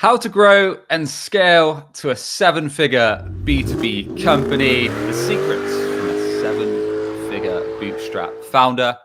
How to grow and scale to a seven-figure B2B company. The secrets from a seven-figure bootstrap founder.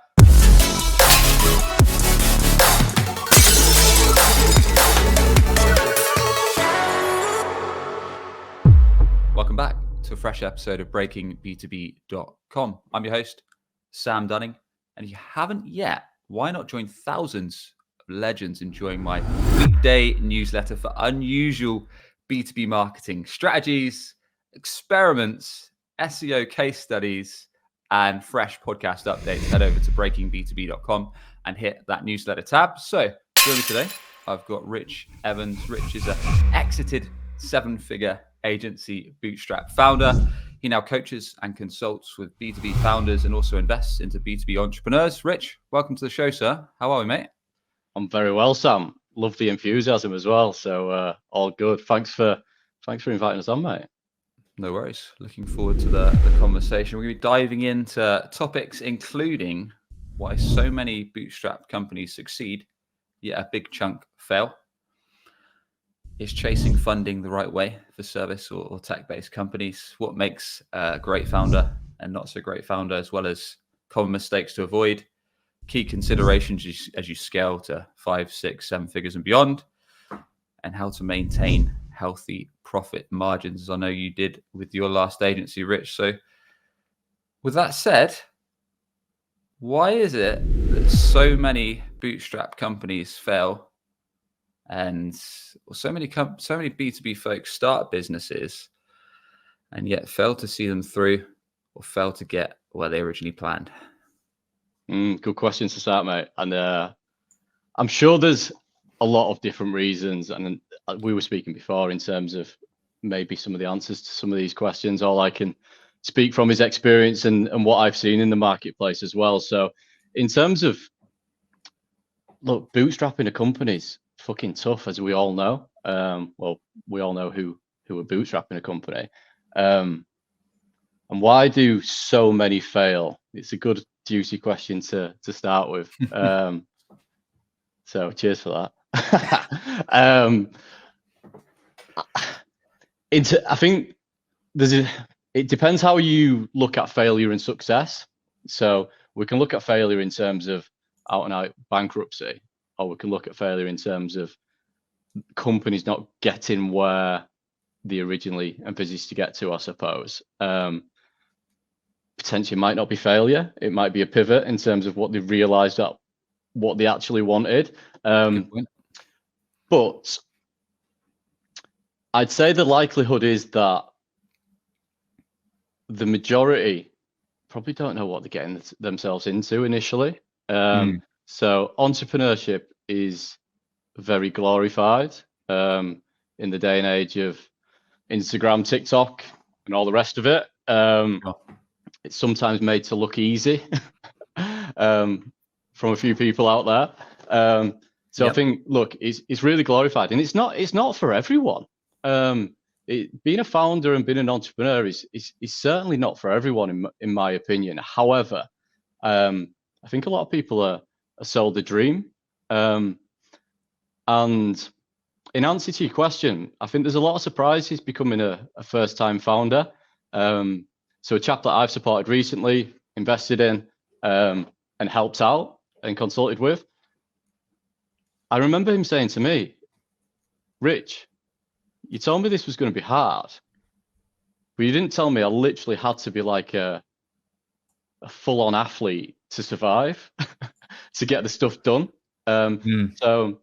Welcome back to a fresh episode of BreakingB2B.com. I'm your host, Sam Dunning. And if you haven't yet, why not join thousands of legends enjoying my weekday newsletter for unusual B2B marketing strategies, experiments, SEO case studies, and fresh podcast updates? Head over to BreakingB2B.com and hit that newsletter tab. So, join me today. I've got Rich Evans. Rich is an exited seven-figure agency bootstrap founder. He now coaches and consults with B2B founders and also invests into B2B entrepreneurs. Rich, welcome to the show, sir. How are we, mate? I'm very well, Sam. Love the enthusiasm as well. So all good. Thanks for inviting us on, mate. No worries. Looking forward to the conversation. We're going to be diving into topics including why so many bootstrap companies succeed, yet a big chunk fail. Is chasing funding the right way for service or tech-based companies? What makes a great founder and not so great founder, as well as common mistakes to avoid, key considerations as you scale to 5, 6, 7 figures and beyond, and how to maintain healthy profit margins, as I know you did with your last agency, Rich. So with that said, why is it that so many bootstrap companies fail? And so many B2B folks start businesses and yet fail to see them through or fail to get where they originally planned? Good question to start, mate. And I'm sure there's a lot of different reasons. And we were speaking before in terms of maybe some of the answers to some of these questions. All I can speak from is experience and what I've seen in the marketplace as well. So in terms of, look, bootstrapping a company's fucking tough, as we all know. Well, we all know who are bootstrapping a company. And why do so many fail? It's a good, juicy question to start with. So cheers for that. I think it depends how you look at failure and success. So we can look at failure in terms of out and out bankruptcy, or we can look at failure in terms of companies not getting where they originally envisaged to get to, I suppose. Potentially might not be failure. It might be a pivot in terms of what they realized that what they actually wanted. But I'd say the likelihood is that the majority probably don't know what they're getting themselves into initially. So entrepreneurship is very glorified in the day and age of Instagram, TikTok, and all the rest of it. It's sometimes made to look easy from a few people out there. So I think, look, it's really glorified, and it's not for everyone. Being a founder and being an entrepreneur is certainly not for everyone, in my opinion. However, I think a lot of people are sold the dream. And in answer to your question, I think there's a lot of surprises becoming a first-time founder. So a chap that I've supported recently, invested in, and helped out and consulted with, I remember him saying to me, "Rich, you told me this was going to be hard, but you didn't tell me I literally had to be like a full-on athlete to survive, to get the stuff done." So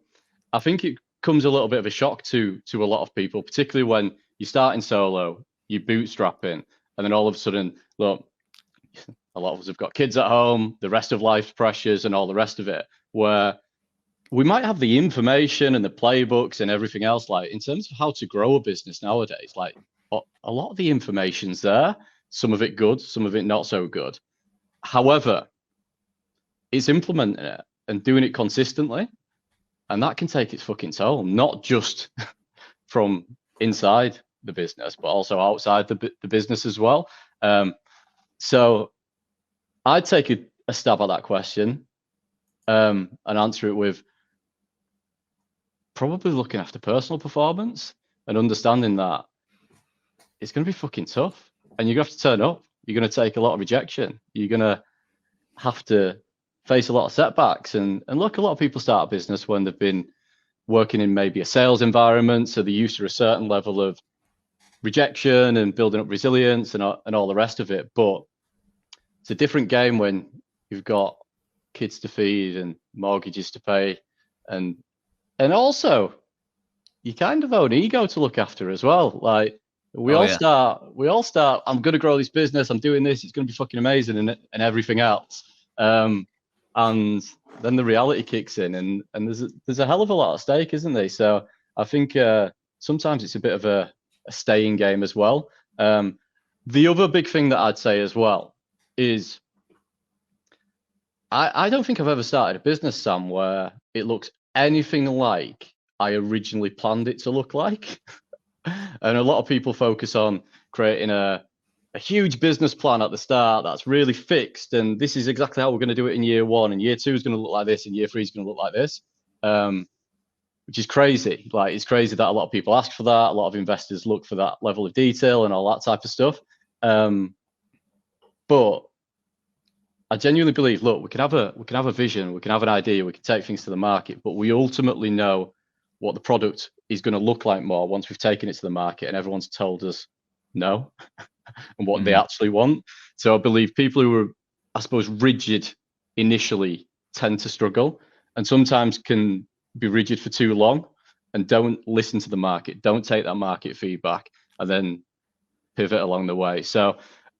I think it comes a little bit of a shock to a lot of people, particularly when you're starting solo, you're bootstrapping, and then all of a sudden, look, a lot of us have got kids at home, the rest of life's pressures and all the rest of it, where we might have the information and the playbooks and everything else, like in terms of how to grow a business nowadays, like a lot of the information's there, some of it good, some of it not so good. However, it's implementing it and doing it consistently, and that can take its fucking toll, not just from inside the business, but also outside the business as well. So I'd take a stab at that question and answer it with probably looking after personal performance and understanding that it's going to be fucking tough, and you're going to have to turn up. You're going to take a lot of rejection. You're going to have to face a lot of setbacks. And look, a lot of people start a business when they've been working in maybe a sales environment, so they're used to a certain level of rejection and building up resilience and all the rest of it. But it's a different game when you've got kids to feed and mortgages to pay, and also you kind of own ego to look after as well. Like we all start, I'm going to grow this business. I'm doing this. It's going to be fucking amazing, and everything else. And then the reality kicks in, and there's a hell of a lot at stake, isn't there? So I think sometimes it's a bit of a staying game as well. The other big thing that I'd say as well is I don't think I've ever started a business, Sam, where it looks anything like I originally planned it to look like. And a lot of people focus on creating a huge business plan at the start that's really fixed, and this is exactly how we're going to do it in year 1, and year 2 is going to look like this, and year 3 is going to look like this, which is crazy. Like, it's crazy that a lot of people ask for that. A lot of investors look for that level of detail and all that type of stuff. But I genuinely believe, look, we can have a vision, we can have an idea, we can take things to the market, but we ultimately know what the product is going to look like more once we've taken it to the market and everyone's told us no and what they actually want. So I believe people who are, I suppose, rigid initially tend to struggle, and sometimes can be rigid for too long and don't listen to the market, don't take that market feedback, and then pivot along the way. So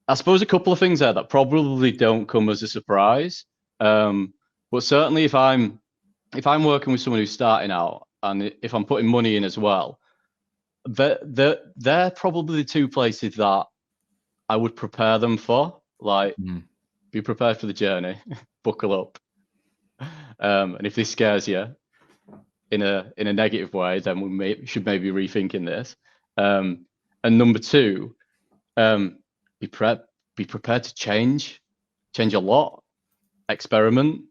I suppose a couple of things there that probably don't come as a surprise. But certainly if I'm working with someone who's starting out, and if I'm putting money in as well, they're probably the two places that I would prepare them for. Like, be prepared for the journey, buckle up. And if this scares you in a negative way, then we should maybe rethinking this. And number 2, be prepared to change a lot, experiment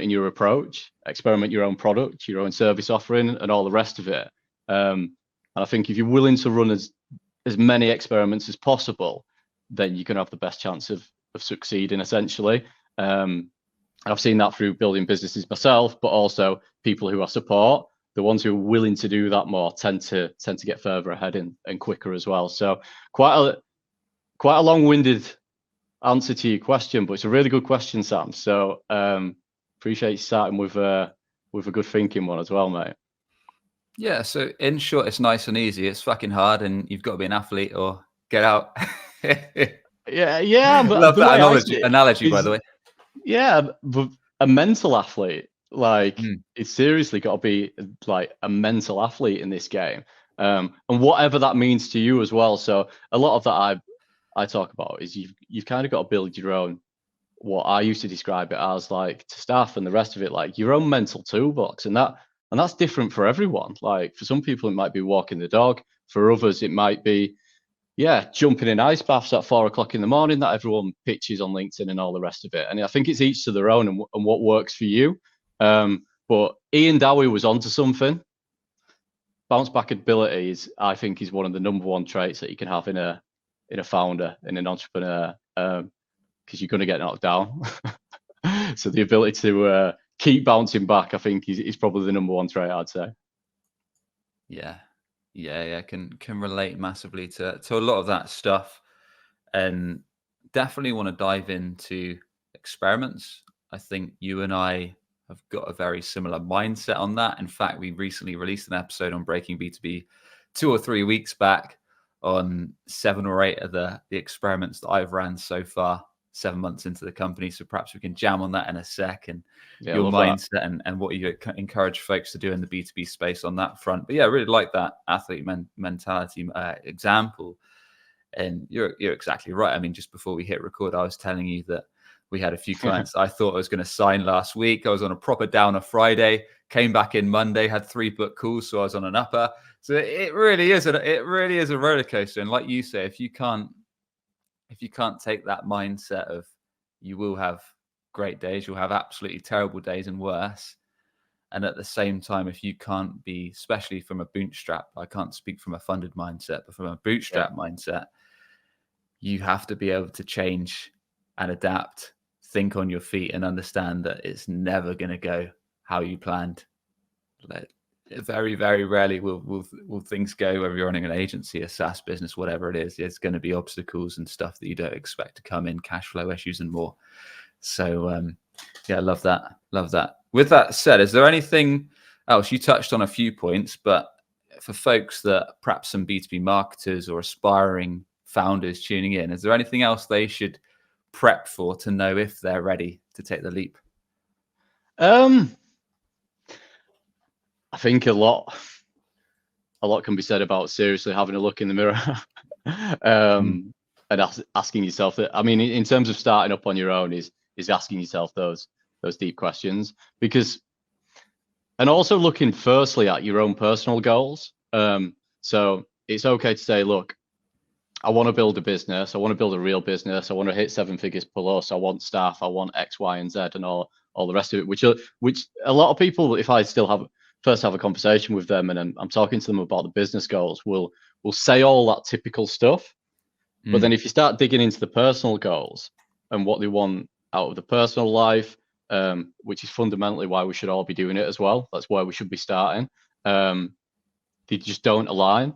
in your approach, experiment your own product, your own service offering, and all the rest of it. And I think if you're willing to run as many experiments as possible, then you can have the best chance of succeeding, essentially. I've seen that through building businesses myself, but also people who I support, the ones who are willing to do that more tend to get further ahead and quicker as well. So quite a long-winded answer to your question, but it's a really good question, Sam. So appreciate you starting with a good thinking one as well, mate. Yeah, so in short, it's nice and easy. It's fucking hard, and you've got to be an athlete or get out. Yeah. But love that analogy, by the way. Yeah, but a mental athlete, like it's seriously got to be like a mental athlete in this game, and whatever that means to you as well. So a lot of that I talk about is you've kind of got to build your own, what I used to describe it as, like, to staff and the rest of it, like your own mental toolbox, and that's different for everyone. Like, for some people it might be walking the dog, for others it might be jumping in ice baths at 4 o'clock in the morning that everyone pitches on LinkedIn and all the rest of it. And I think it's each to their own and what works for you. But Ian Dowie was onto something. Bounce back ability I think is one of the number 1 traits that you can have in a founder, in an entrepreneur, because you're going to get knocked down. So the ability to keep bouncing back, I think, is probably the number 1 trait, I'd say. Yeah, can relate massively to a lot of that stuff, and definitely want to dive into experiments. I think you and I have got a very similar mindset on that. In fact, we recently released an episode on Breaking B2B 2 or 3 weeks back on 7 or 8 of the experiments that I've ran so far, 7 months into the company. So perhaps we can jam on that in a sec, and your mindset and what you encourage folks to do in the B2B space on that front. But yeah, I really like that athlete mentality example. And you're exactly right. I mean, just before we hit record, I was telling you that we had a few clients I thought I was going to sign last week. I was on a proper downer Friday, came back in Monday, had 3 book calls, so I was on an upper. So it really is a roller coaster. And like you say, if you can't take that mindset of you will have great days, you'll have absolutely terrible days and worse, And at the same time, if you can't be, especially from a bootstrap, I can't speak from a funded mindset, but from a bootstrap mindset, you have to be able to change and adapt, think on your feet, and understand that it's never going to go how you planned. Very, very rarely will things go, whether you're running an agency, a SaaS business, whatever it is. There's going to be obstacles and stuff that you don't expect to come in, cash flow issues and more. So yeah, I love that. Love that. With that said, is there anything else? You touched on a few points, but for folks that perhaps some B2B marketers or aspiring founders tuning in, is there anything else they should prep for to know if they're ready to take the leap? I think a lot can be said about seriously having a look in the mirror and asking yourself that. I mean, in terms of starting up on your own, is asking yourself those deep questions, because, and also looking firstly at your own personal goals. So it's okay to say, look, I want to build a business. I want to build a real business. I want to hit 7 figures plus. I want staff. I want X, Y, and Z, and all the rest of it. Which a lot of people, if I still have a conversation with them and I'm talking to them about the business goals, will say all that typical stuff. But then if you start digging into the personal goals and what they want out of the personal life, which is fundamentally why we should all be doing it as well. That's where we should be starting. They just don't align.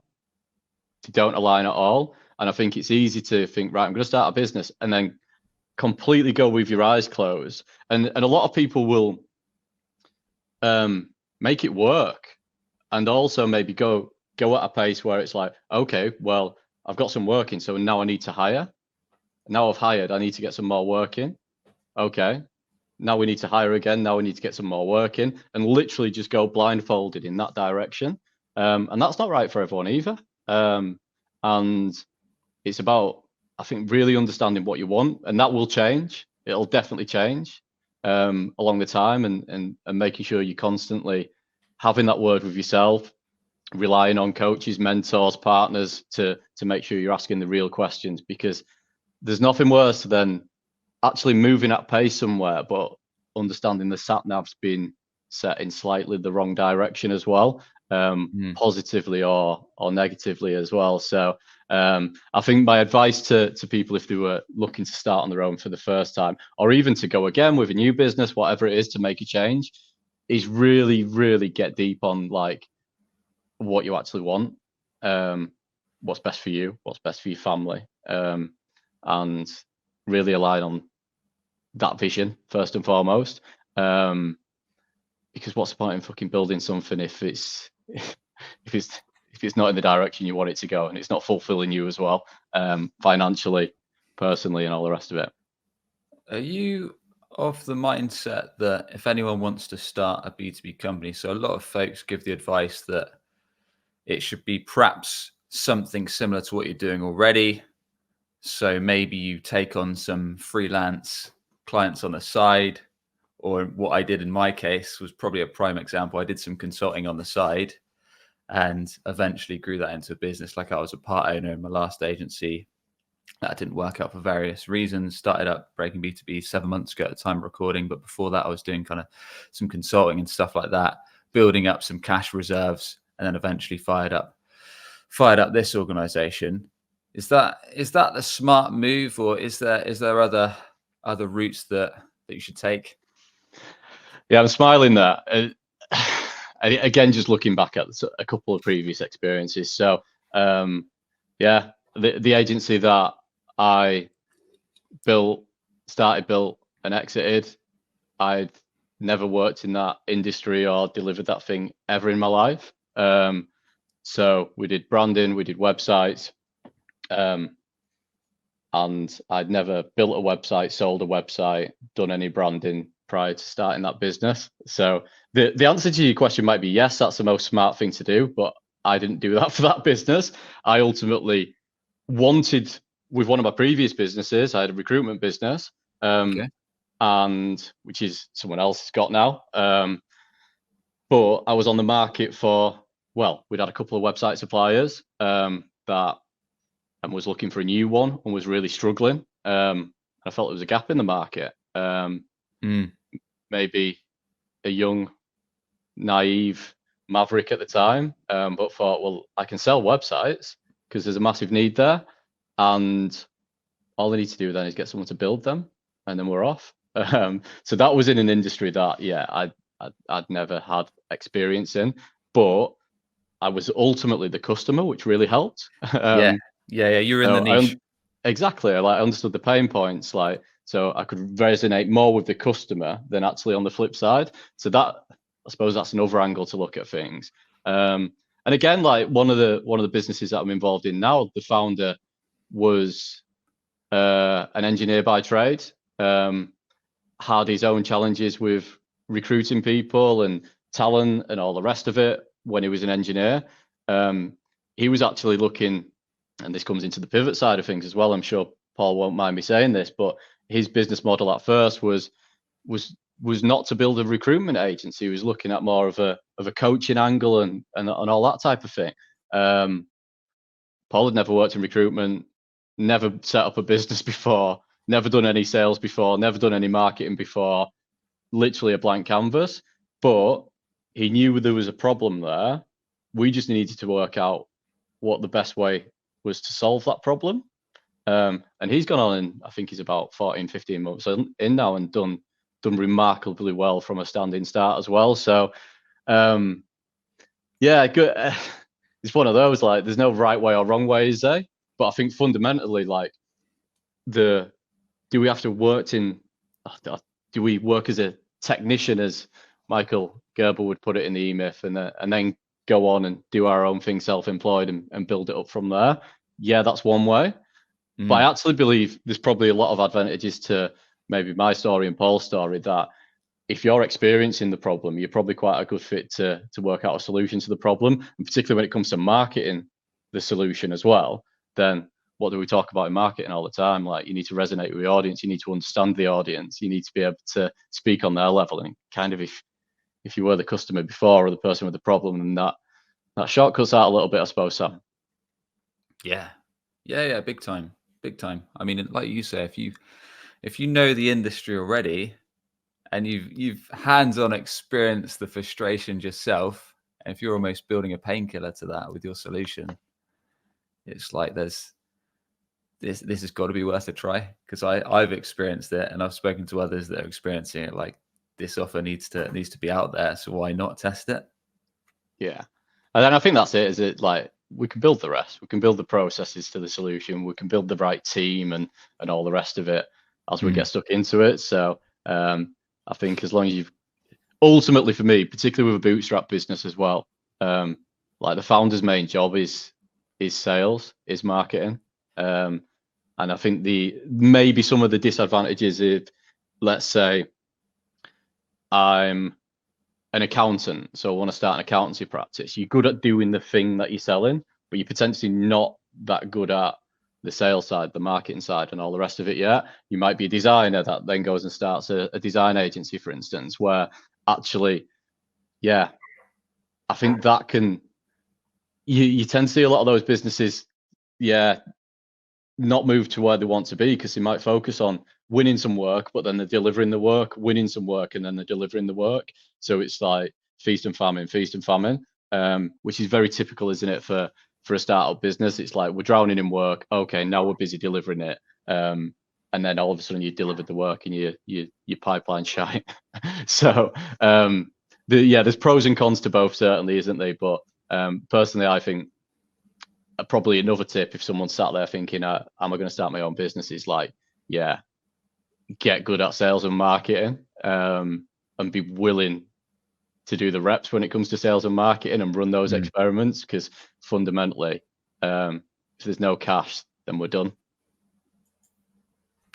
They don't align at all. And I think it's easy to think, right, I'm going to start a business, and then completely go with your eyes closed. And a lot of people will make it work, and also maybe go at a pace where it's like, okay, well, I've got some work in, so now I need to hire. Now I've hired, I need to get some more work in. Okay, now we need to hire again. Now we need to get some more work in, and literally just go blindfolded in that direction. And that's not right for everyone either. And it's about, I think, really understanding what you want, and that will change. It'll definitely change along the time, and making sure you're constantly having that word with yourself, relying on coaches, mentors, partners to make sure you're asking the real questions, because there's nothing worse than actually moving at pace somewhere, but understanding the sat nav's been set in slightly the wrong direction as well, positively or negatively as well. So I think my advice to people, if they were looking to start on their own for the first time, or even to go again with a new business, whatever it is, to make a change, is really, really get deep on like what you actually want, what's best for you, what's best for your family, and really align on that vision first and foremost. Because what's the point in fucking building something if it's not in the direction you want it to go, and it's not fulfilling you as well, financially, personally, and all the rest of it. Are you of the mindset that if anyone wants to start a B2B company, so a lot of folks give the advice that it should be perhaps something similar to what you're doing already. So maybe you take on some freelance clients on the side, or what I did in my case was probably a prime example. I did some consulting on the side and eventually grew that into a business. Like, I was a part owner in my last agency. That didn't work out for various reasons. Started up Breaking B2B 7 months ago at the time of recording. But before that, I was doing kind of some consulting and stuff like that, building up some cash reserves, and then eventually fired up this organization. Is that the smart move, or is there other routes that you should take? Yeah, I'm smiling there. Again, just looking back at a couple of previous experiences. So yeah, the agency that I built and exited, I'd never worked in that industry or delivered that thing ever in my life. So we did branding, we did websites, and I'd never built a website, sold a website, done any branding prior to starting that business. So the answer to your question might be yes, that's the most smart thing to do, but I didn't do that for that business. I ultimately wanted, with one of my previous businesses, I had a recruitment business, Okay. and which is someone else has got now. But I was on the market for, well, we'd had a couple of website suppliers that was looking for a new one and was really struggling. I felt there was a gap in the market. Maybe a young naive maverick at the time, but thought, well, I can sell websites because there's a massive need there, and all I need to do then is get someone to build them, and then we're off. So that was in an industry that, yeah, I'd never had experience in, but I was ultimately the customer, which really helped. Yeah. You're in the niche. Exactly. I understood the pain points, like, so I could resonate more with the customer than actually on the flip side. So that, I suppose that's another angle to look at things. And again, like one of the businesses that I'm involved in now, the founder was an engineer by trade, had his own challenges with recruiting people and talent and all the rest of it when he was an engineer. He was actually looking, and this comes into the pivot side of things as well, I'm sure Paul won't mind me saying this, but his business model at first was not to build a recruitment agency. He was looking at more of a coaching angle and all that type of thing. Paul had never worked in recruitment, never set up a business before, never done any sales before, never done any marketing before, literally a blank canvas. But he knew there was a problem there. We just needed to work out what the best way was to solve that problem. And he's gone on, and I think he's about 14, 15 months in now, and done remarkably well from a standing start as well. So yeah, good. It's one of those, like, there's no right way or wrong way, is there? But I think fundamentally, like, do we have to work do we work as a technician, as 𝗥𝗲𝗀𝗁 would put it in the E-Myth, and then go on and do our own thing self-employed and build it up from there? Yeah, that's one way. But I actually believe there's probably a lot of advantages to maybe my story and Paul's story, that if you're experiencing the problem, you're probably quite a good fit to work out a solution to the problem. And particularly when it comes to marketing the solution as well, then what do we talk about in marketing all the time? Like, you need to resonate with the audience, you need to understand the audience, you need to be able to speak on their level. And kind of, if you were the customer before or the person with the problem, then that shortcuts out a little bit, I suppose, Sam. Yeah, big time. I mean, like you say, if you know the industry already, and you've hands-on experienced the frustration yourself, and if you're almost building a painkiller to that with your solution, it's like this has got to be worth a try, because I've experienced it, and I've spoken to others that are experiencing it. Like, this offer needs to be out there, so why not test it? Yeah, and then I think that's it. Is it like, we can build the rest, we can build the processes to the solution, we can build the right team and all the rest of it as we get stuck into it. So I think as long as you've, ultimately for me, particularly with a bootstrap business as well, like, the founder's main job is sales, is marketing. And I think maybe some of the disadvantages, if, let's say, I'm an accountant, so I want to start an accountancy practice. You're good at doing the thing that you're selling, but you're potentially not that good at the sales side, the marketing side, and all the rest of it yet. You might be a designer that then goes and starts a design agency, for instance, where actually, yeah, I think that can, you tend to see a lot of those businesses, yeah, not move to where they want to be, because they might focus on winning some work, but then they're delivering the work, winning some work, and then they're delivering the work. So it's like feast and famine, which is very typical, isn't it, for a startup business? It's like, we're drowning in work. Okay, now we're busy delivering it. And then all of a sudden you delivered the work and your pipeline shine. So there's pros and cons to both, certainly, isn't there? But personally, I think probably another tip, if someone sat there thinking, am I going to start my own business, is like, yeah, get good at sales and marketing, and be willing to do the reps when it comes to sales and marketing, and run those experiments, because fundamentally, if there's no cash, then we're done.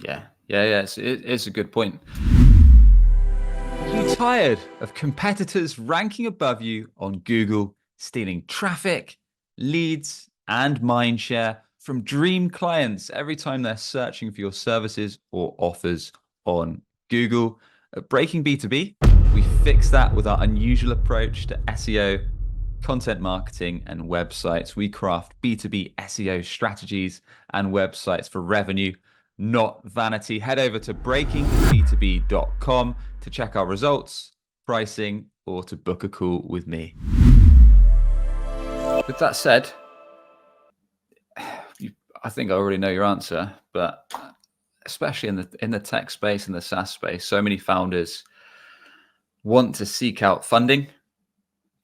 Yeah. It's a good point. Are you tired of competitors ranking above you on Google, stealing traffic, leads, and mind share from dream clients every time they're searching for your services or offers on Google? At Breaking B2B, we fix that with our unusual approach to SEO, content marketing, and websites. We craft B2B SEO strategies and websites for revenue, not vanity. Head over to breakingb2b.com to check our results, pricing, or to book a call with me. With that said, I think I already know your answer, but especially in the tech space and the SaaS space, so many founders want to seek out funding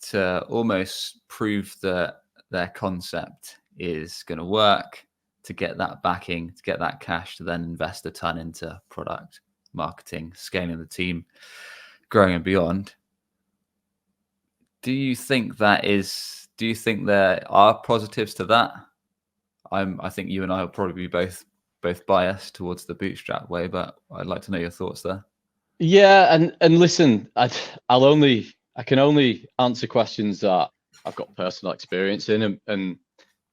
to almost prove that their concept is going to work, to get that backing, to get that cash, to then invest a ton into product, marketing, scaling the team, growing and beyond. Do you think there are positives to that? I think you and I will probably be both biased towards the bootstrap way, but I'd like to know your thoughts there. Yeah, and listen, I can only answer questions that I've got personal experience in, and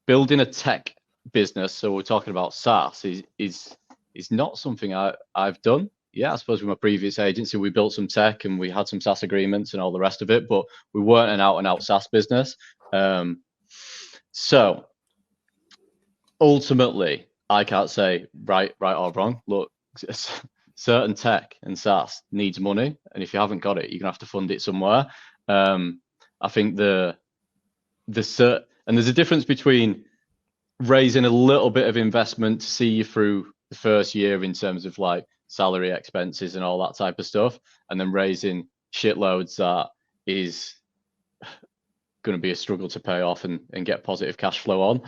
building a tech business. So we're talking about SaaS is not something I've done. Yeah, I suppose with my previous agency, we built some tech and we had some SaaS agreements and all the rest of it, but we weren't an out and out SaaS business. So ultimately, I can't say right or wrong. Look, certain tech and SaaS needs money, and if you haven't got it, you're gonna have to fund it somewhere. I think and there's a difference between raising a little bit of investment to see you through the first year in terms of like salary expenses and all that type of stuff, and then raising shitloads that is going to be a struggle to pay off and get positive cash flow on.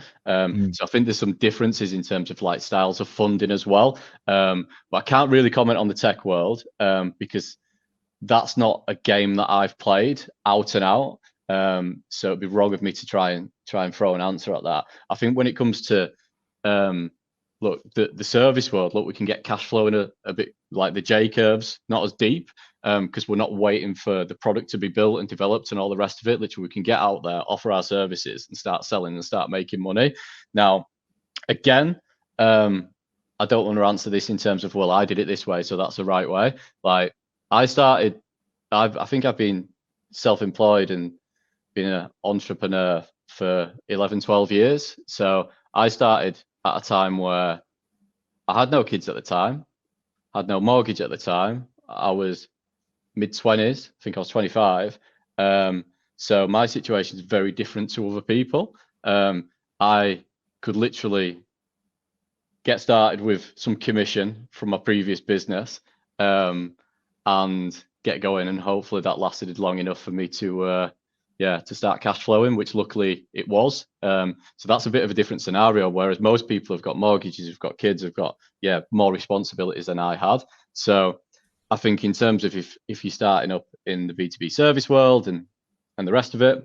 So I think there's some differences in terms of like styles of funding as well. But I can't really comment on the tech world because that's not a game that I've played out and out. So it'd be wrong of me to try and throw an answer at that. I think when it comes to look, the service world, look, we can get cash flow in a bit like the J curves, not as deep, because we're not waiting for the product to be built and developed and all the rest of it. Literally, we can get out there, offer our services, and start selling and start making money. Now, again, I don't want to answer this in terms of, well, I did it this way, so that's the right way. Like I think I've been self-employed and been an entrepreneur for 11, 12 years. So I started at a time where I had no kids at the time, had no mortgage at the time. I was mid-20s, I think I was 25. So my situation is very different to other people. I could literally get started with some commission from my previous business and get going, and hopefully that lasted long enough for me to start cash flowing, which luckily it was. So that's a bit of a different scenario, whereas most people have got mortgages, have got kids, have got more responsibilities than I had. So I think in terms of if you're starting up in the B2B service world and the rest of it,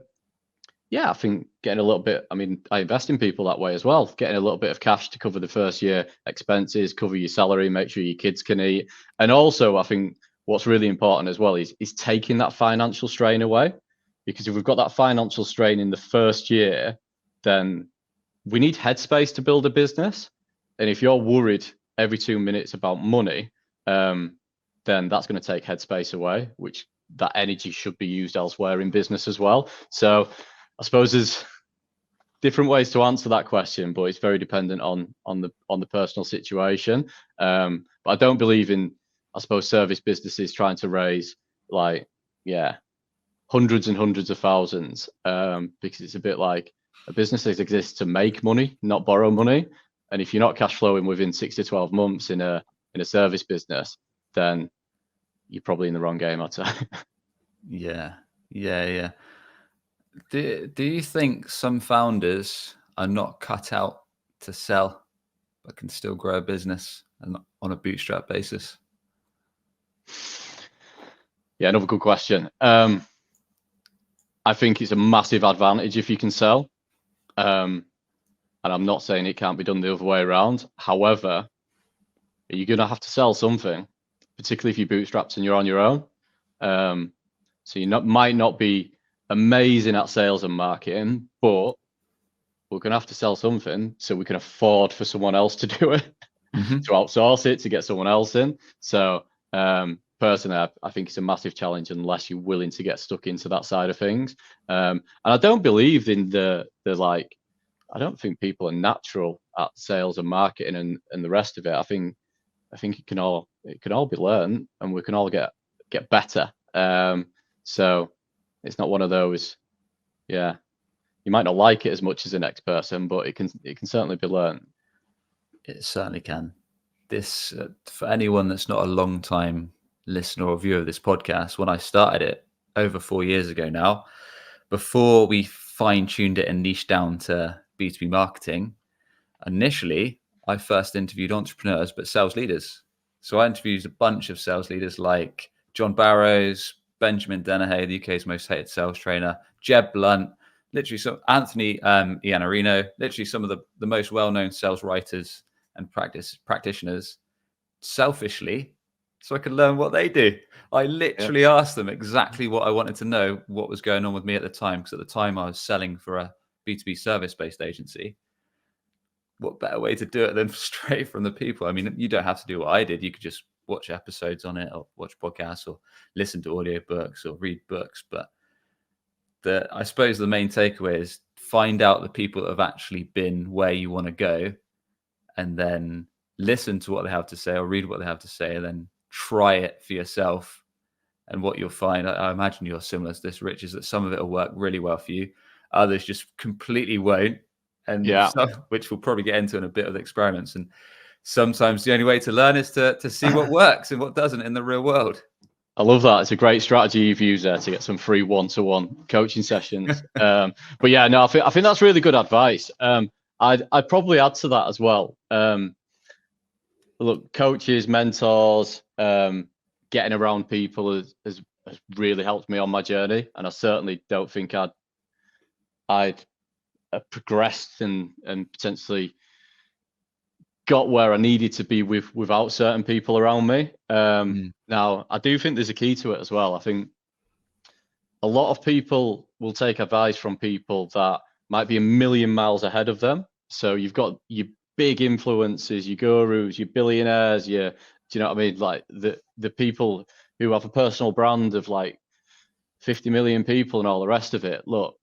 I think getting a little bit, I mean, I invest in people that way as well, getting a little bit of cash to cover the first year expenses, cover your salary, make sure your kids can eat. And also I think what's really important as well is taking that financial strain away. Because if we've got that financial strain in the first year, then we need headspace to build a business. And if you're worried every 2 minutes about money, then that's going to take headspace away, which that energy should be used elsewhere in business as well. So I suppose there's different ways to answer that question, but it's very dependent on the personal situation. But I don't believe in, I suppose, service businesses trying to raise like, hundreds and hundreds of thousands, because it's a bit like a business that exists to make money, not borrow money. And if you're not cash flowing within 6 to 12 months in a service business, then you're probably in the wrong game, I'd say. Yeah. Do you think some founders are not cut out to sell, but can still grow a business and on a bootstrap basis? Yeah, another good question. I think it's a massive advantage if you can sell. And I'm not saying it can't be done the other way around. However, you're going to have to sell something, particularly if you're bootstrapped and you're on your own. So you might not be amazing at sales and marketing, but we're going to have to sell something so we can afford for someone else to do it, to outsource it, to get someone else in. So personally, I think it's a massive challenge unless you're willing to get stuck into that side of things. And I don't believe in the like, I don't think people are natural at sales and marketing and the rest of it. I think it can all be learned, and we can all get better. So It's not one of those, yeah, you might not like it as much as the next person, but it can certainly be learned. It certainly can. This, for anyone that's not a long time listener or viewer of this podcast, when I started it over 4 years ago now, before we fine-tuned it and niched down to B2B marketing, initially, I first interviewed entrepreneurs, but sales leaders. So I interviewed a bunch of sales leaders like John Barrows, Benjamin Dennehy, the UK's most hated sales trainer, Jeb Blunt, literally some Anthony Iannarino, literally some of the most well-known sales writers and practitioners, selfishly, so I could learn what they do. I literally asked them exactly what I wanted to know, what was going on with me at the time, because at the time I was selling for a B2B service-based agency. What better way to do it than straight from the people? I mean, you don't have to do what I did. You could just watch episodes on it, or watch podcasts, or listen to audiobooks, or read books. But I suppose the main takeaway is find out the people that have actually been where you want to go, and then listen to what they have to say, or read what they have to say, and then try it for yourself. And what you'll find, I imagine you're similar to this, Rich, is that some of it will work really well for you. Others just completely won't. And some, which we'll probably get into in a bit of the experiments. And sometimes the only way to learn is to see what works and what doesn't in the real world. I love that. It's a great strategy you've used there to get some free one-to-one coaching sessions. But yeah, no, I think that's really good advice. I'd probably add to that as well. Look, coaches, mentors, getting around people has really helped me on my journey, and I certainly don't think I'd progressed and potentially got where I needed to be without certain people around me. Now, I do think there's a key to it as well. I think a lot of people will take advice from people that might be a million miles ahead of them. So you've got your big influences, your gurus, your billionaires, do you know what I mean? Like the people who have a personal brand of like 50 million people and all the rest of it. Look,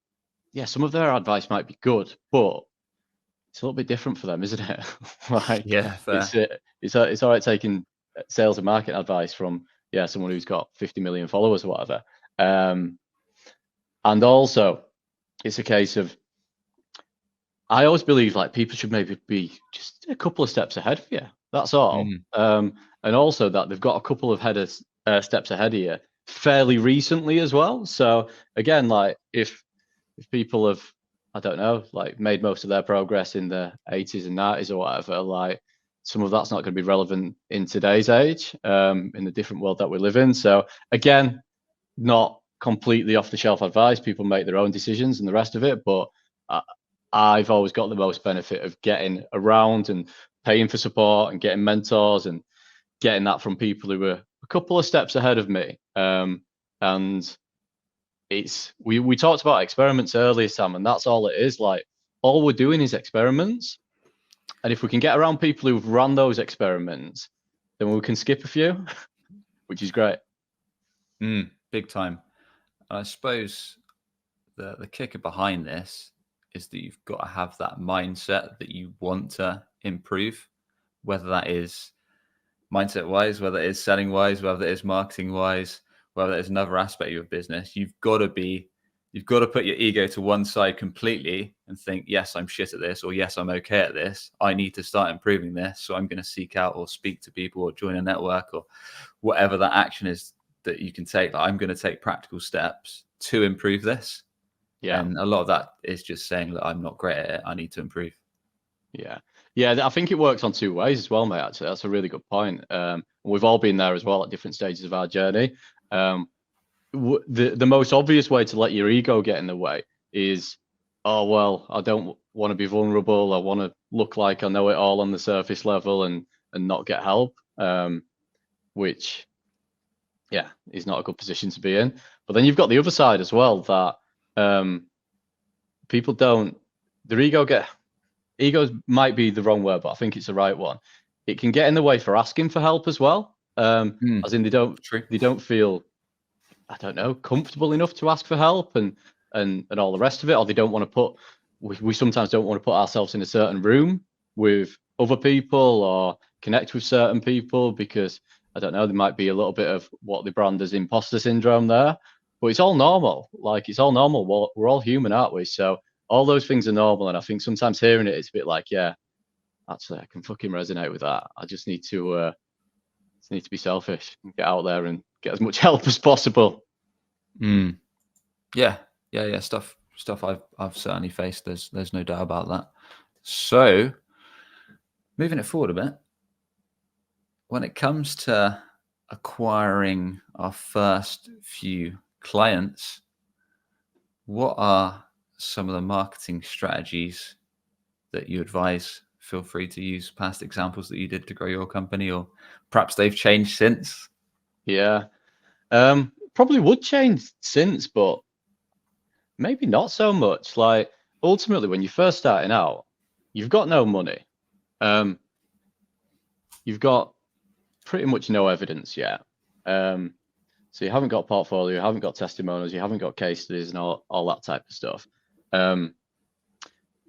yeah, some of their advice might be good, but it's a little bit different for them, isn't it? Like, yeah, fair. It's all right taking sales and marketing advice from someone who's got 50 million followers or whatever. And also, it's a case of, I always believe like people should maybe be just a couple of steps ahead of you. That's all. And also that they've got a couple of steps ahead of you fairly recently as well. So again, like if people have, I don't know, like made most of their progress in the 80s and 90s or whatever, like some of that's not going to be relevant in today's age, in the different world that we live in. So again, not completely off the shelf advice. People make their own decisions and the rest of it, but I've always got the most benefit of getting around and paying for support and getting mentors and getting that from people who were a couple of steps ahead of me. And it's we talked about experiments earlier, Sam, and that's all it is. Like, all we're doing is experiments, and if we can get around people who've run those experiments, then we can skip a few, which is great. Big time. I suppose the kicker behind this is that you've got to have that mindset that you want to improve, whether that is mindset wise, whether it is selling wise, whether it is marketing wise, whether there's another aspect of your business. You've got to put your ego to one side completely and think, yes, I'm shit at this, or yes, I'm okay at this. I need to start improving this. So I'm going to seek out or speak to people or join a network or whatever that action is that you can take. Like, I'm going to take practical steps to improve this. Yeah. And a lot of that is just saying that I'm not great at it. I need to improve. Yeah. I think it works on two ways as well, mate. Actually, that's a really good point. We've all been there as well at different stages of our journey. The most obvious way to let your ego get in the way is, oh, well, I don't want to be vulnerable. I want to look like I know it all on the surface level and not get help, which, is not a good position to be in. But then you've got the other side as well, that people don't, their egos might be the wrong word, but I think it's the right one. It can get in the way for asking for help as well. As in they don't feel, I don't know, comfortable enough to ask for help and all the rest of it, or they don't want to we sometimes don't want to put ourselves in a certain room with other people or connect with certain people because, I don't know, there might be a little bit of what they brand as imposter syndrome there. but it's all normal. Like, it's all normal. We're all human, aren't we? So all those things are normal. And I think sometimes hearing it, it's a bit like, yeah, actually, I can fucking resonate with that. I just need to be selfish and get out there and get as much help as possible. Yeah. Stuff I've certainly faced. There's no doubt about that. So moving it forward a bit, when it comes to acquiring our first few clients, what are some of the marketing strategies that you advise? Feel free to use past examples that you did to grow your company, or perhaps they've changed since. Yeah, probably would change since, but maybe not so much. Like, ultimately, when you're first starting out, you've got no money. You've got pretty much no evidence yet. So you haven't got a portfolio, you haven't got testimonials, you haven't got case studies and all that type of stuff.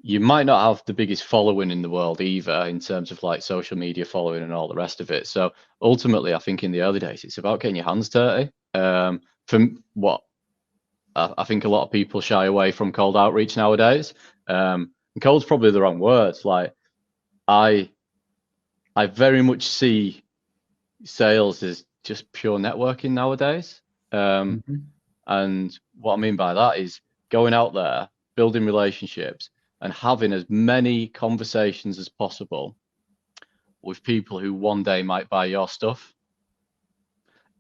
You might not have the biggest following in the world either, in terms of like social media following and all the rest of it. So ultimately, I think in the early days, it's about getting your hands dirty. From what I think a lot of people shy away from cold outreach nowadays. And cold's probably the wrong word. Like, I very much see sales as just pure networking nowadays. And what I mean by that is going out there, building relationships, and having as many conversations as possible with people who one day might buy your stuff,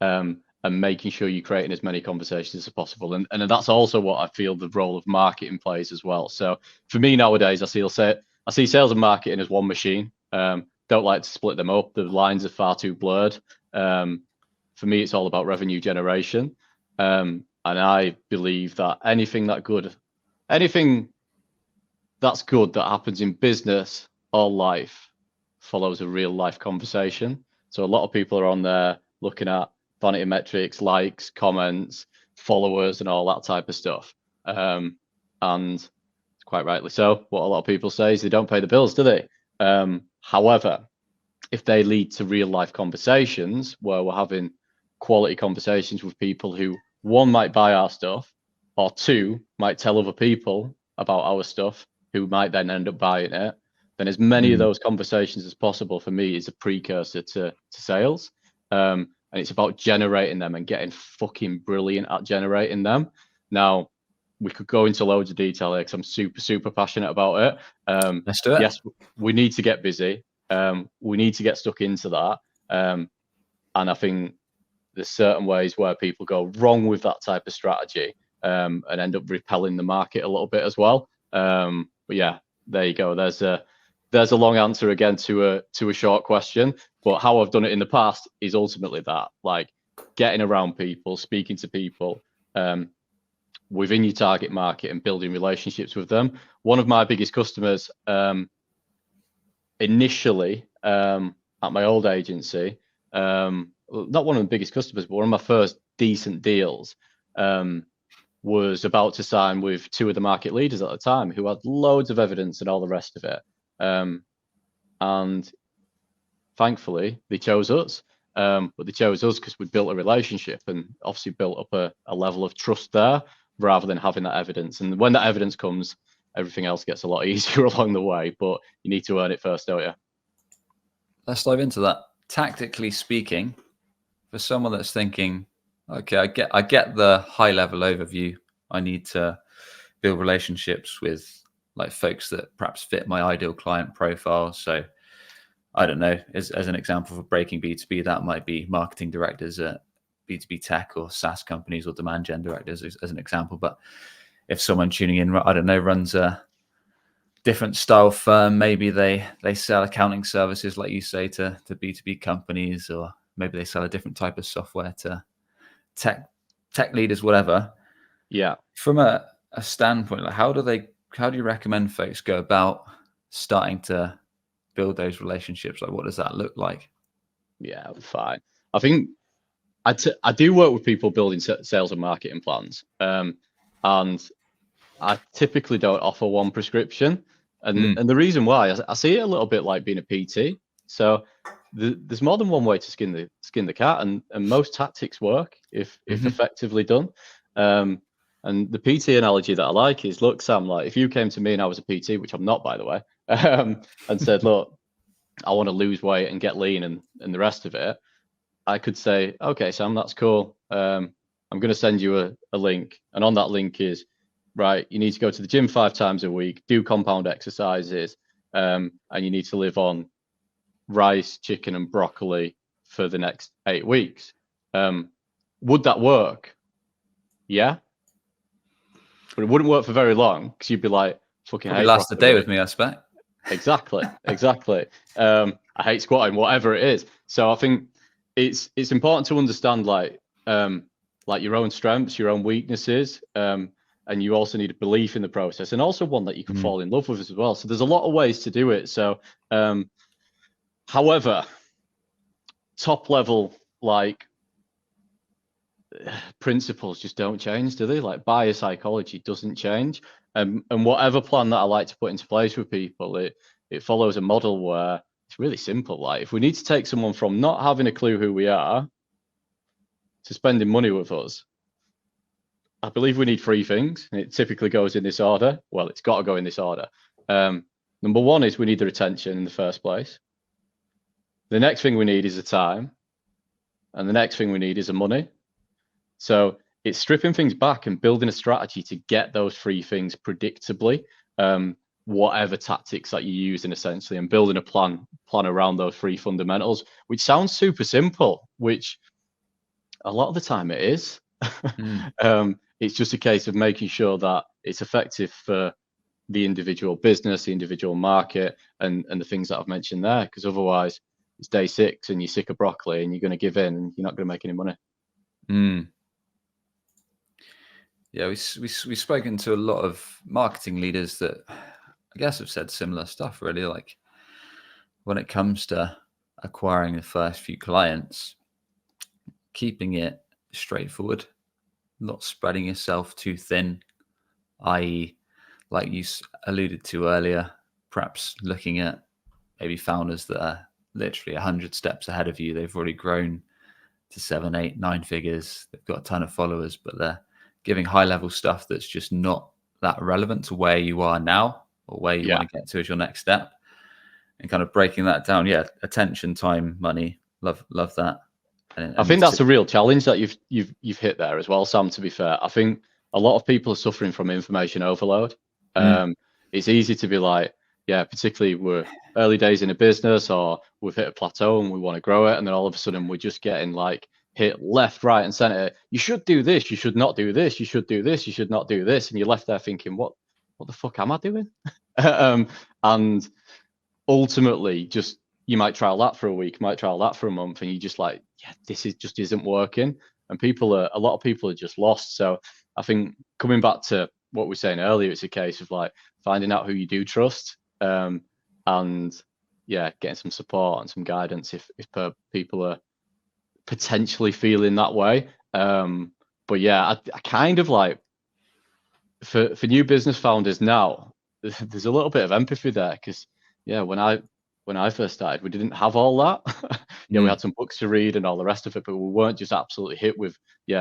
and making sure you're creating as many conversations as possible. And that's also what I feel the role of marketing plays as well. So for me nowadays, I see sales and marketing as one machine. Don't like to split them up. The lines are far too blurred. For me, it's all about revenue generation. And I believe that anything that's good that happens in business or life follows a real life conversation. So a lot of people are on there looking at vanity metrics, likes, comments, followers, and all that type of stuff. And quite rightly so, what a lot of people say is they don't pay the bills, do they? However, if they lead to real life conversations where we're having quality conversations with people who, one, might buy our stuff, or two, might tell other people about our stuff who might then end up buying it, then as many of those conversations as possible for me is a precursor to sales. And it's about generating them and getting fucking brilliant at generating them. Now, we could go into loads of detail here because I'm super passionate about it. Let's do it. Yes, we need to get busy. We need to get stuck into that. And I think there's certain ways where people go wrong with that type of strategy, and end up repelling the market a little bit as well. But yeah, there you go. There's a long answer again to a short question. But how I've done it in the past is ultimately that, like, getting around people, speaking to people within your target market and building relationships with them. One of my biggest customers initially at my old agency, not one of the biggest customers, but one of my first decent deals, was about to sign with two of the market leaders at the time who had loads of evidence and all the rest of it. And thankfully, they chose us. But they chose us because we built a relationship and obviously built up a level of trust there rather than having that evidence. And when that evidence comes, everything else gets a lot easier along the way, but you need to earn it first, don't you? Let's dive into that. Tactically speaking, for someone that's thinking, okay, I get the high level overview. I need to build relationships with like folks that perhaps fit my ideal client profile. So I don't know, as an example for breaking B2B, that might be marketing directors at B2B tech or SaaS companies, or demand gen directors as an example. But if someone tuning in, I don't know, runs a different style firm, maybe they sell accounting services, like you say, to B2B companies, or maybe they sell a different type of software to tech leaders, whatever. Yeah. From a standpoint, like how do you recommend folks go about starting to build those relationships? Like, what does that look like? Yeah, fine. I think I do work with people building sales and marketing plans, and I typically don't offer one prescription. And the reason why, I see it a little bit like being a PT. So there's more than one way to skin the cat, and most tactics work if effectively done. And the PT analogy that I like is, look, Sam, like if you came to me and I was a PT, which I'm not, by the way, and said, look, I want to lose weight and get lean and the rest of it, I could say, okay, Sam, that's cool. I'm going to send you a link. And on that link is, right, you need to go to the gym 5 times a week, do compound exercises, and you need to live on rice, chicken, and broccoli for the next 8 weeks. Would that work? Yeah. But it wouldn't work for very long, because you'd be like, fucking Probably hate last a broccoli. day with me, I expect. Exactly. I hate squatting, whatever it is. So I think it's important to understand like your own strengths, your own weaknesses, and you also need a belief in the process, and also one that you can fall in love with as well. So there's a lot of ways to do it. So however, top level like principles just don't change, do they? Like buyer psychology doesn't change. And whatever plan that I like to put into place with people, it follows a model where it's really simple. Like if we need to take someone from not having a clue who we are to spending money with us, I believe we need 3 things. And it typically goes in this order. Well, it's got to go in this order. Number 1 is we need their attention in the first place. The next thing we need is the time. And the next thing we need is the money. So it's stripping things back and building a strategy to get those 3 things predictably, whatever tactics that you're using essentially, and building a plan around those 3 fundamentals, which sounds super simple, which a lot of the time it is. It's just a case of making sure that it's effective for the individual business, the individual market, and the things that I've mentioned there, because otherwise it's day 6 and you're sick of broccoli and you're going to give in and you're not going to make any money. Yeah, we've spoken to a lot of marketing leaders that I guess have said similar stuff, really. Like when it comes to acquiring the first few clients, keeping it straightforward, not spreading yourself too thin, i.e., like you alluded to earlier, perhaps looking at maybe founders that are literally 100 steps ahead of you. They've already grown to 7, 8, 9 figures. They've got a ton of followers, but they're giving high level stuff that's just not that relevant to where you are now or where you want to get to as your next step, and kind of breaking that down. Yeah. Attention, time, money. Love that. And I think that's a real challenge that you've hit there as well, Sam, to be fair. I think a lot of people are suffering from information overload. It's easy to be like, yeah, particularly we're early days in a business or we've hit a plateau and we want to grow it. And then all of a sudden we're just getting like hit left, right, and center. You should do this. You should not do this. You should do this. You should not do this. And you're left there thinking, what the fuck am I doing? And ultimately, just you might trial that for a week, might trial that for a month, and you just like, yeah, this just isn't working. And a lot of people are just lost. So I think coming back to what we were saying earlier, it's a case of like finding out who you do trust, and yeah, getting some support and some guidance if people are potentially feeling that way. But yeah, I kind of like for new business founders now, there's a little bit of empathy there, because yeah, when I first started, we didn't have all that. We had some books to read and all the rest of it, but we weren't just absolutely hit with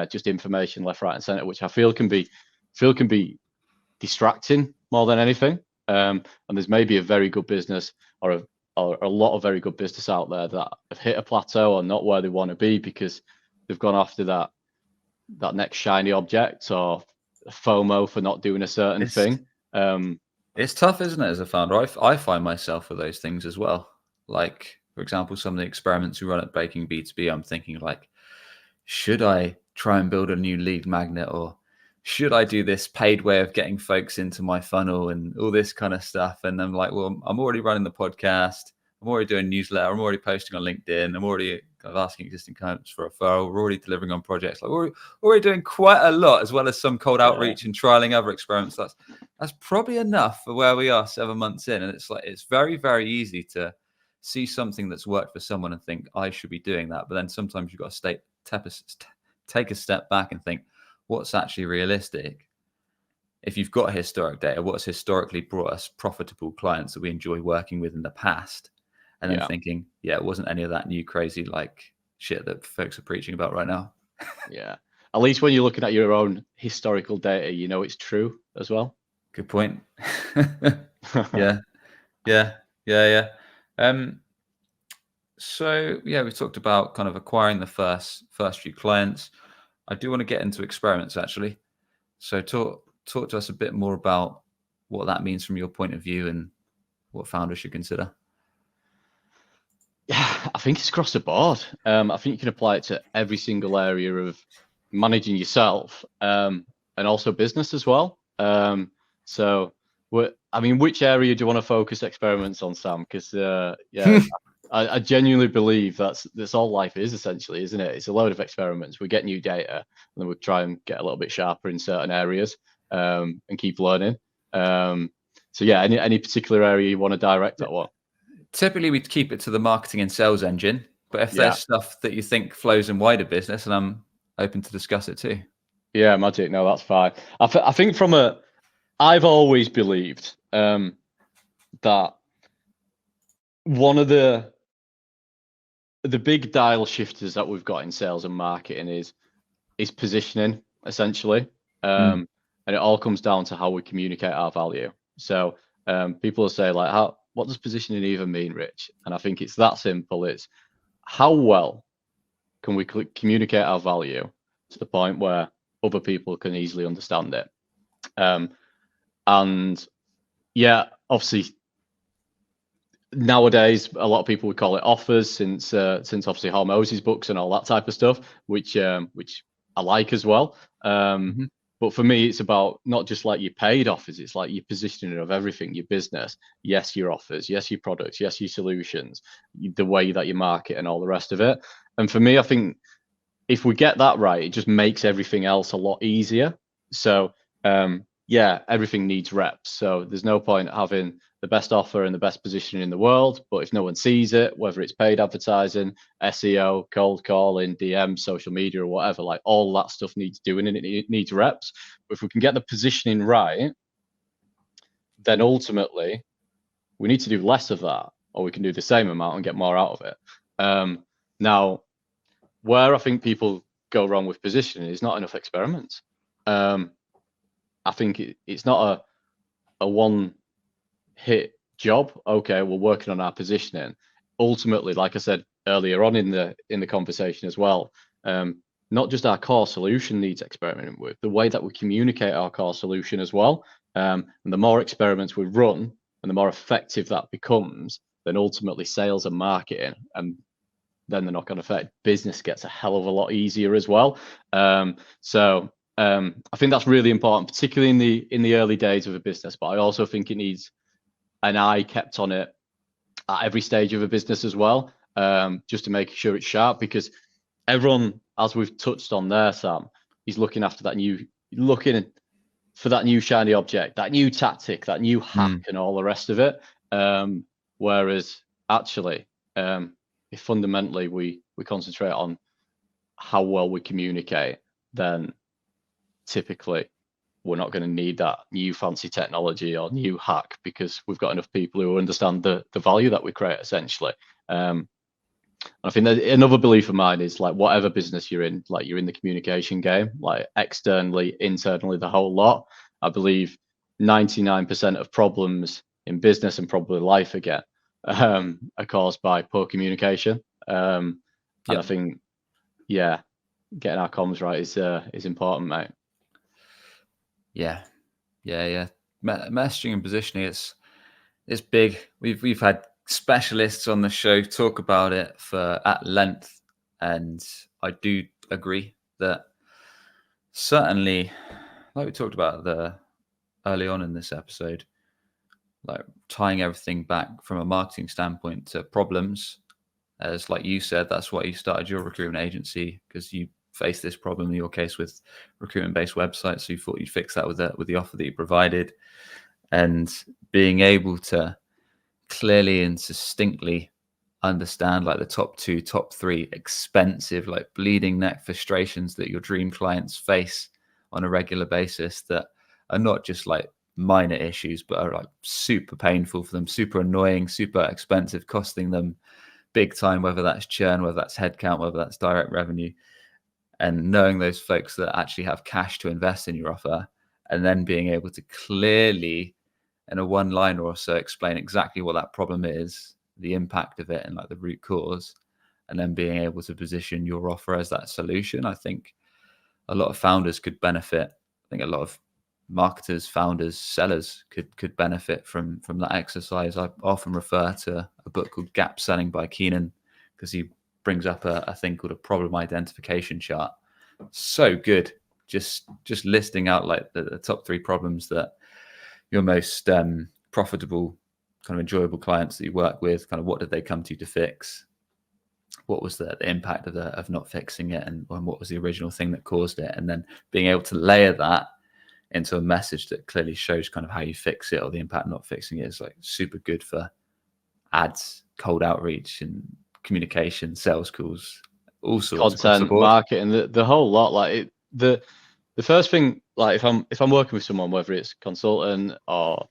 just information left, right, and center, which I feel can be distracting more than anything. And there's maybe a very good business or a lot of very good business out there that have hit a plateau or not where they want to be because they've gone after that next shiny object, or FOMO for not doing a certain thing. It's tough, isn't it, as a founder? I find myself with those things as well. Like, for example, some of the experiments we run at Breaking B2B, I'm thinking like, should I try and build a new lead magnet, or should I do this paid way of getting folks into my funnel and all this kind of stuff? And I'm like, well, I'm already running the podcast. I'm already doing newsletter. I'm already posting on LinkedIn. I'm already kind of asking existing clients for a referral. We're already delivering on projects. Like we're already doing quite a lot, as well as some cold outreach and trialing other experiments. That's probably enough for where we are 7 months in. And it's like, it's very, very easy to see something that's worked for someone and think I should be doing that. But then sometimes you've got to take a step back and think, what's actually realistic? If you've got historic data, what's historically brought us profitable clients that we enjoy working with in the past? And then thinking, it wasn't any of that new crazy like shit that folks are preaching about right now. Yeah. at least when you're looking at your own historical data, you know it's true as well. Good point. Yeah. So yeah, we talked about kind of acquiring the first few clients. I do want to get into experiments actually. So talk to us a bit more about what that means from your point of view and what founders should consider. Yeah, I think it's across the board. I think you can apply it to every single area of managing yourself, and also business as well. So, which area do you want to focus experiments on, Sam? Because yeah, I genuinely believe that's all life is essentially, isn't it? It's a load of experiments. We get new data, and then we try and get a little bit sharper in certain areas, and keep learning. So yeah, any particular area you want to direct at what? Typically, we'd keep it to the marketing and sales engine, but if there's stuff that you think flows in wider business, and I'm open to discuss it too. Yeah, magic. No, that's fine. I think I've always believed that one of the big dial shifters that we've got in sales and marketing is positioning, essentially. And it all comes down to how we communicate our value. So people will say, like, what does positioning even mean, Rich? And I think it's that simple. It's how well can we communicate our value to the point where other people can easily understand it. And yeah, obviously nowadays a lot of people would call it offers, since obviously 𝗥𝗲𝗍𝗁 books and all that type of stuff, which I like as well. But for me, it's about not just like your paid offers, it's like your positioning of everything, your business. Yes, your offers, yes, your products, yes, your solutions, the way that you market and all the rest of it. And for me, I think if we get that right, it just makes everything else a lot easier. So yeah, everything needs reps. So there's no point having the best offer and the best position in the world, but if no one sees it, whether it's paid advertising, SEO, cold calling, DM, social media, or whatever, like all that stuff needs doing, and it needs reps. But if we can get the positioning right, then ultimately we need to do less of that, or we can do the same amount and get more out of it. Now, where I think people go wrong with positioning is not enough experiments. I think it's not a one hit job. Okay, we're working on our positioning. Ultimately, like I said earlier on in the conversation as well, not just our core solution needs experimenting with, the way that we communicate our core solution as well. And the more experiments we run and the more effective that becomes, then ultimately sales and marketing, and then the knock-on effect, business gets a hell of a lot easier as well. So I think that's really important, particularly in the early days of a business. But I also think it needs an eye kept on it at every stage of a business as well, just to make sure it's sharp, because everyone, as we've touched on there, Sam, is looking for that new shiny object, that new tactic, that new hack, and all the rest of it. Whereas actually, if fundamentally we concentrate on how well we communicate, then typically we're not going to need that new fancy technology or new hack, because we've got enough people who understand the value that we create, essentially. And I think that another belief of mine is, like, whatever business you're in, like, you're in the communication game, like externally, internally, the whole lot. I believe 99% of problems in business, and probably life again, are caused by poor communication. And I think, yeah, getting our comms right is important, mate. Yeah. Messaging and positioning, it's big. We've had specialists on the show talk about it at length, and I do agree that certainly, like we talked about early on in this episode, like tying everything back from a marketing standpoint to problems, as like you said, that's why you started your recruitment agency, because you faced this problem in your case with recruitment-based websites. So you thought you'd fix that with the offer that you provided, and being able to clearly and succinctly understand like the top 2, top 3 expensive, like bleeding neck frustrations that your dream clients face on a regular basis, that are not just like minor issues, but are like super painful for them, super annoying, super expensive, costing them big time, whether that's churn, whether that's headcount, whether that's direct revenue. and knowing those folks that actually have cash to invest in your offer, and then being able to clearly, in a one-liner or so, explain exactly what that problem is, the impact of it, and like the root cause, and then being able to position your offer as that solution. I think a lot of founders could benefit. I think a lot of marketers, founders, sellers could benefit from that exercise. I often refer to a book called Gap Selling by Keenan, because he brings up a thing called a problem identification chart. So good. Just listing out like the top 3 problems that your most profitable, kind of enjoyable clients that you work with, kind of what did they come to you to fix? What was the impact of not fixing it, and what was the original thing that caused it? And then being able to layer that into a message that clearly shows kind of how you fix it, or the impact of not fixing it, is like super good for ads, cold outreach, and communication, sales calls, all sorts across the Content, board. marketing, the whole lot. Like the first thing, like if I'm working with someone, whether it's consultant or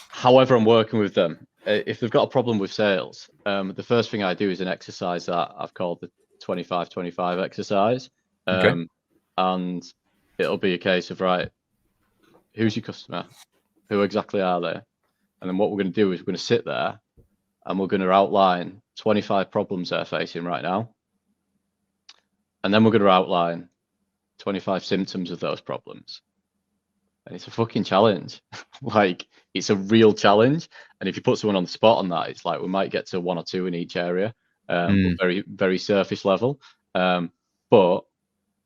however I'm working with them, if they've got a problem with sales, the first thing I do is an exercise that I've called the 25-25 exercise. Okay. And it'll be a case of, right, who's your customer? Who exactly are they? And then what we're going to do is we're going to sit there and we're going to outline 25 problems they're facing right now. And then we're going to outline 25 symptoms of those problems. And it's a fucking challenge. Like, it's a real challenge. And if you put someone on the spot on that, it's like we might get to 1 or 2 in each area, but very, very surface level. But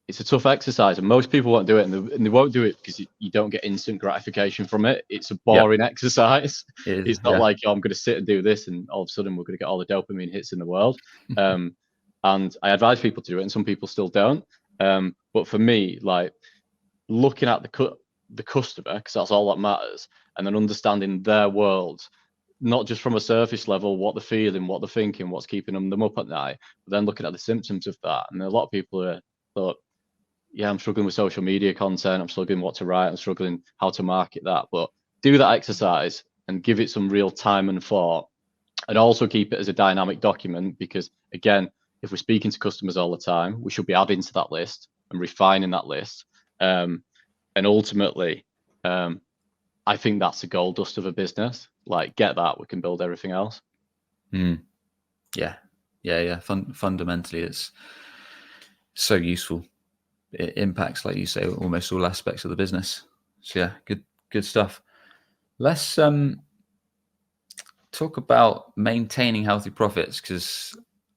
it's a tough exercise, and most people won't do it, and they won't do it because you don't get instant gratification from it. It's a boring exercise. It's not like, oh, I'm going to sit and do this, and all of a sudden we're going to get all the dopamine hits in the world. And I advise people to do it, and some people still don't. But for me, like, looking at the customer, because that's all that matters, and then understanding their world, not just from a surface level, what they're feeling, what they're thinking, what's keeping them up at night, but then looking at the symptoms of that. And a lot of people are thought, yeah, I'm struggling with social media content, I'm struggling what to write, I'm struggling how to market that. But do that exercise and give it some real time and thought, and also keep it as a dynamic document, because again, if we're speaking to customers all the time, we should be adding to that list and refining that list. And ultimately, I think that's the gold dust of a business. Like, get that, we can build everything else. Yeah. Fundamentally, it's so useful. It impacts, like you say, almost all aspects of the business. So yeah, good stuff. Let's talk about maintaining healthy profits, because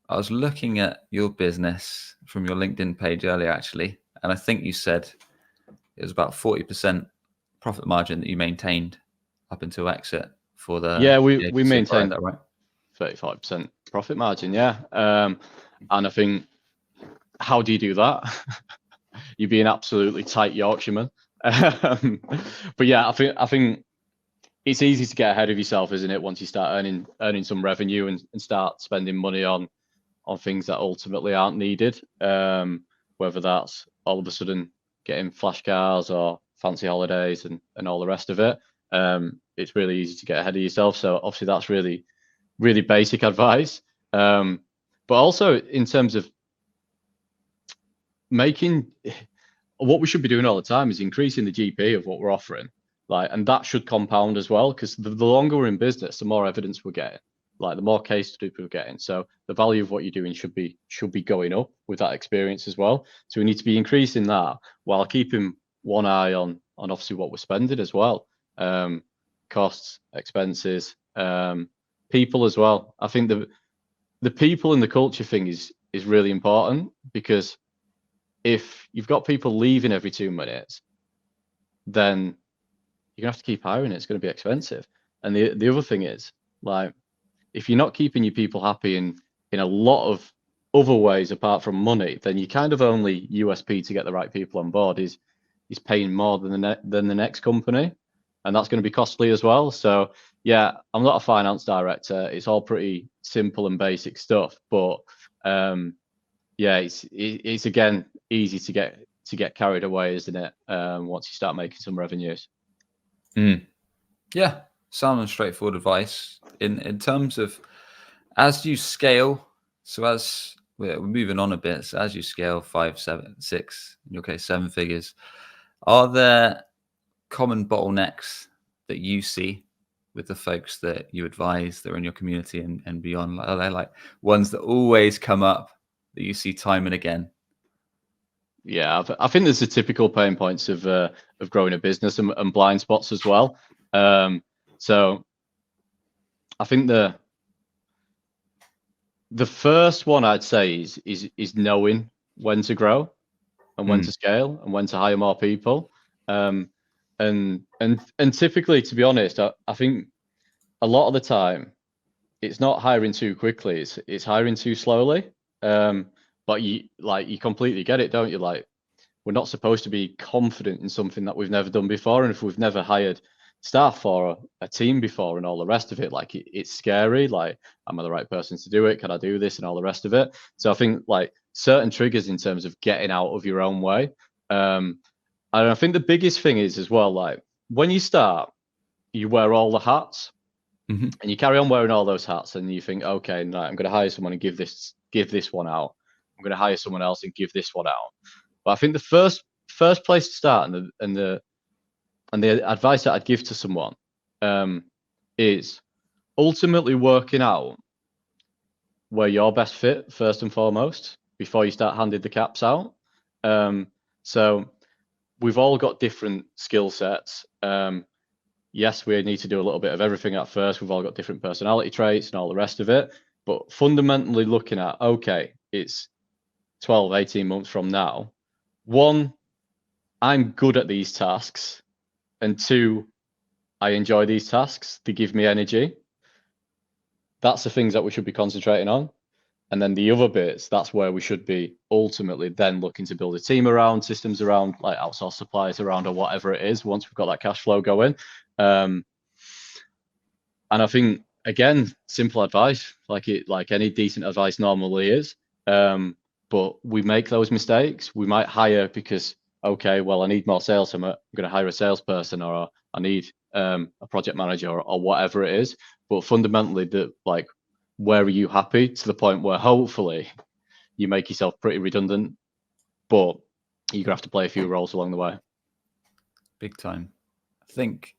I was looking at your business from your LinkedIn page earlier, actually, and I think you said it was about 40% profit margin that you maintained up until exit for the we maintained that, right? 35% profit margin, and I think, how do you do that? You'd be an absolutely tight Yorkshireman. But yeah, I think it's easy to get ahead of yourself, isn't it? Once you start earning some revenue and start spending money on things that ultimately aren't needed, whether that's all of a sudden getting flash cars or fancy holidays and all the rest of it. It's really easy to get ahead of yourself. So obviously that's really, really basic advice. But also in terms of what we should be doing all the time is increasing the GP of what we're offering, like, and that should compound as well, because the longer we're in business, the more evidence we're getting, like the more case studies we're getting. So the value of what you're doing should be going up with that experience as well. So we need to be increasing that while keeping one eye on obviously what we're spending as well, costs, expenses, people as well. I think the people and the culture thing is really important, because if you've got people leaving every 2 minutes, then you're gonna have to keep hiring. It's going to be expensive. And the other thing is, like, if you're not keeping your people happy in a lot of other ways apart from money, then you kind of only USP to get the right people on board is paying more than the next company, and that's going to be costly as well. So yeah, I'm not a finance director. It's all pretty simple and basic stuff, but yeah, it's again easy to get carried away, isn't it? Once you start making some revenues. Yeah, sound and straightforward advice in terms of as you scale. So as we're moving on a bit. So as you scale 5, 7, 6, in your case, 7 figures, are there common bottlenecks that you see with the folks that you advise that are in your community and beyond? Are there like ones that always come up that you see time and again? Yeah, I think there's the typical pain points of growing a business and blind spots as well. So I think the first one I'd say is knowing when to grow and when to scale and when to hire more people. And typically, to be honest, I think a lot of the time it's not hiring too quickly, it's hiring too slowly. But you completely get it, don't you? Like, we're not supposed to be confident in something that we've never done before, and if we've never hired staff or a team before and all the rest of it, like it's scary. Like, am I the right person to do it? Can I do this and all the rest of it? So I think like certain triggers in terms of getting out of your own way. And I think the biggest thing is as well, like when you start, you wear all the hats. And you carry on wearing all those hats, and you think, okay, no, I'm going to hire someone and give this one out. I'm going to hire someone else and give this one out. But I think the first place to start, and the advice that I'd give to someone is ultimately working out where you're best fit first and foremost before you start handing the caps out. So we've all got different skill sets. Yes, we need to do a little bit of everything at first. We've all got different personality traits and all the rest of it. But fundamentally looking at, okay, it's 12, 18 months from now. 1, I'm good at these tasks. And 2, I enjoy these tasks. They give me energy. That's the things that we should be concentrating on. And then the other bits, that's where we should be ultimately then looking to build a team around, systems around, like outsource suppliers around, or whatever it is, once we've got that cash flow going. And I think, again, simple advice, like any decent advice normally is. But we make those mistakes. We might hire because, okay, well, I need more sales. I'm going to hire a salesperson, or I need a project manager, or whatever it is. But fundamentally, where are you happy, to the point where hopefully you make yourself pretty redundant, but you're gonna have to play a few roles along the way. Big time. I think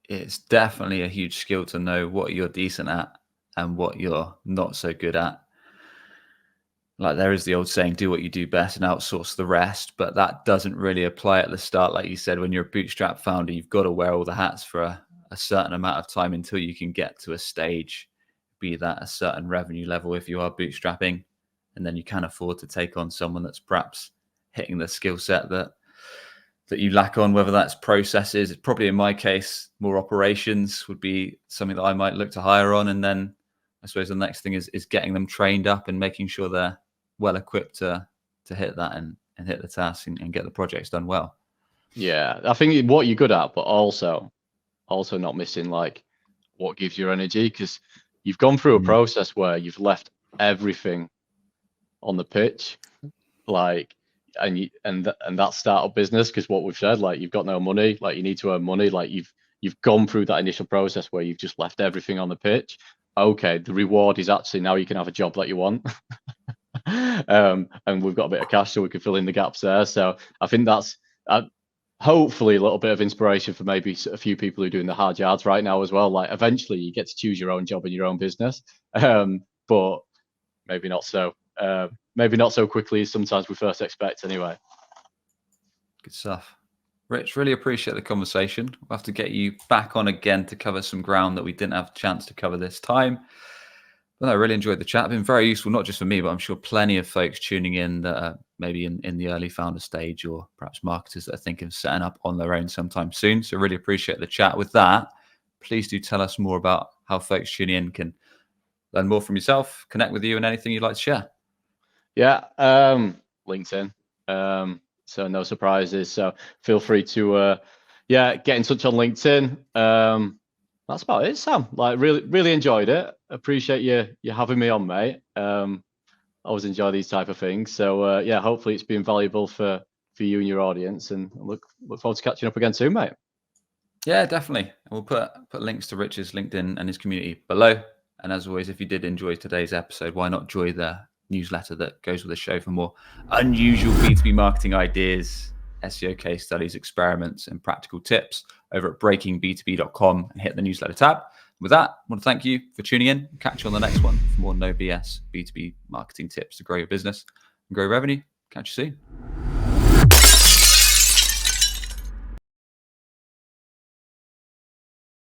it's definitely a huge skill to know what you're decent at and what you're not so good at. Like, there is the old saying, do what you do best and outsource the rest, but that doesn't really apply at the start. Like you said, when you're a bootstrap founder, you've got to wear all the hats for a certain amount of time until you can get to a stage, be that a certain revenue level if you are bootstrapping, and then you can afford to take on someone that's perhaps hitting the skill set that you lack on, whether that's processes. Probably in my case, more operations would be something that I might look to hire on. And then I suppose the next thing is getting them trained up and making sure they're well equipped to hit that and hit the task and get the projects done well. Yeah, I think what you're good at, but also not missing like what gives you energy, because you've gone through a process where you've left everything on the pitch, like, and that startup business, because what we've said, like, you've got no money, like, you need to earn money, like, you've gone through that initial process where you've just left everything on the pitch. Okay, the reward is actually now you can have a job that you want. And we've got a bit of cash so we can fill in the gaps there. So I think that's hopefully a little bit of inspiration for maybe a few people who are doing the hard yards right now as well. Like, eventually you get to choose your own job in your own business, but maybe not so quickly as sometimes we first expect anyway. Good stuff. Rich, really appreciate the conversation. We'll have to get you back on again to cover some ground that we didn't have a chance to cover this time. But I really enjoyed the chat. Been very useful, not just for me, but I'm sure plenty of folks tuning in that are maybe in the early founder stage, or perhaps marketers that are thinking of setting up on their own sometime soon. So really appreciate the chat. With that, please do tell us more about how folks tuning in can learn more from yourself, connect with you, and anything you'd like to share. Yeah, LinkedIn. So no surprises. So feel free to get in touch on LinkedIn. That's about it, Sam. Like, really enjoyed it. Appreciate you having me on, mate. Always enjoy these type of things. So hopefully it's been valuable for you and your audience, and look forward to catching up again soon, mate. Yeah, definitely. We'll put links to Rich's LinkedIn and his community below. And as always, if you did enjoy today's episode, why not join the newsletter that goes with the show for more unusual B2B marketing ideas, SEO case studies, experiments, and practical tips over at breakingb2b.com, and hit the newsletter tab. With that, I want to thank you for tuning in. Catch you on the next one for more no BS B2B marketing tips to grow your business and grow revenue. Catch you soon.